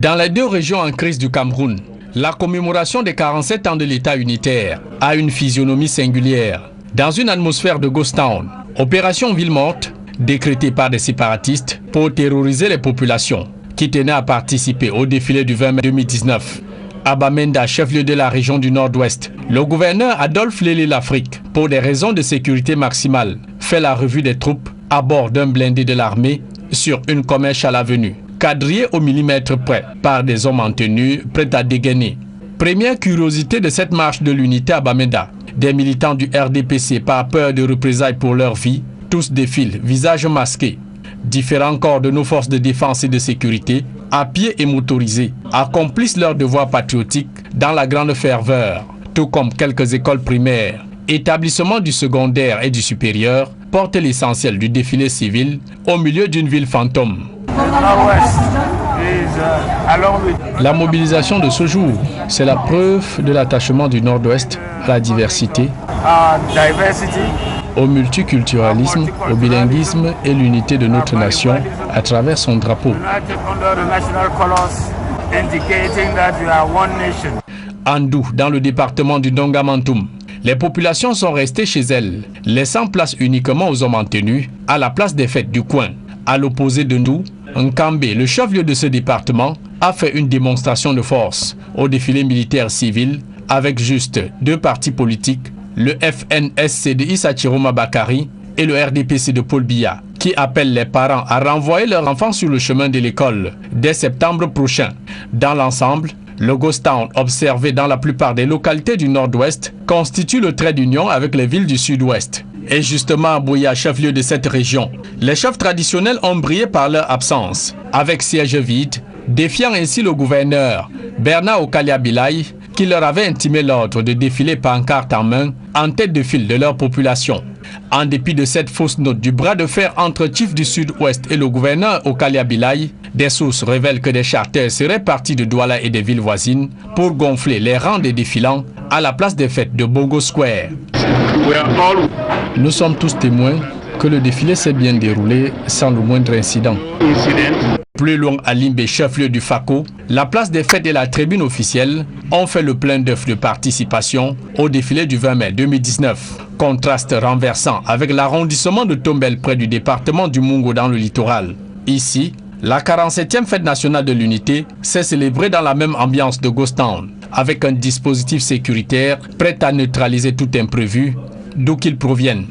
Dans les deux régions en crise du Cameroun, la commémoration des 47 ans de l'État unitaire a une physionomie singulière. Dans une atmosphère de Ghost Town, opération Ville Morte, décrétée par des séparatistes pour terroriser les populations qui tenaient à participer au défilé du 20 mai 2019. À Bamenda, chef-lieu de la région du Nord-Ouest, le gouverneur Adolphe Lélé Lafrique, pour des raisons de sécurité maximale, fait la revue des troupes à bord d'un blindé de l'armée sur une comèche à l'avenue, quadrillé au millimètre près par des hommes en tenue prêts à dégainer. Première curiosité de cette marche de l'unité à Bamenda, des militants du RDPC par peur de représailles pour leur vie, tous défilent, visages masqués. Différents corps de nos forces de défense et de sécurité, à pied et motorisés, accomplissent leur devoir patriotique dans la grande ferveur, tout comme quelques écoles primaires, établissements du secondaire et du supérieur, portent l'essentiel du défilé civil au milieu d'une ville fantôme. La mobilisation de ce jour, c'est la preuve de l'attachement du Nord-Ouest à la diversité, au multiculturalisme, au bilinguisme et l'unité de notre nation à travers son drapeau. Andou, dans le département du Dongamantoum, les populations sont restées chez elles, laissant place uniquement aux hommes en tenue à la place des fêtes du coin. À l'opposé de Ndou, Nkambé, le chef-lieu de ce département, a fait une démonstration de force au défilé militaire civil avec juste deux partis politiques, le FNSC de Issa Chiroma Bakari et le RDPC de Paul Biya, qui appellent les parents à renvoyer leurs enfants sur le chemin de l'école dès septembre prochain. Dans l'ensemble, le Ghost Town, observé dans la plupart des localités du Nord-Ouest, constitue le trait d'union avec les villes du Sud-Ouest. Et justement à Bouya, chef-lieu de cette région, les chefs traditionnels ont brillé par leur absence, avec siège vide, défiant ainsi le gouverneur Bernard Okalia Bilay, qui leur avait intimé l'ordre de défiler pancarte en main en tête de file de leur population. En dépit de cette fausse note du bras de fer entre Chief du Sud-Ouest et le gouverneur Okalia Bilay, des sources révèlent que des charters seraient partis de Douala et des villes voisines pour gonfler les rangs des défilants à la place des fêtes de Bongo Square. Nous sommes tous témoins que le défilé s'est bien déroulé sans le moindre incident. Plus loin à Limbe, chef-lieu du Fako, la place des fêtes et la tribune officielle ont fait le plein d'œufs de participation au défilé du 20 mai 2019. Contraste renversant avec l'arrondissement de Tombel près du département du Mungo dans le littoral. Ici, la 47e fête nationale de l'unité s'est célébrée dans la même ambiance de Ghost Town, avec un dispositif sécuritaire prêt à neutraliser tout imprévu, d'où qu'il provienne.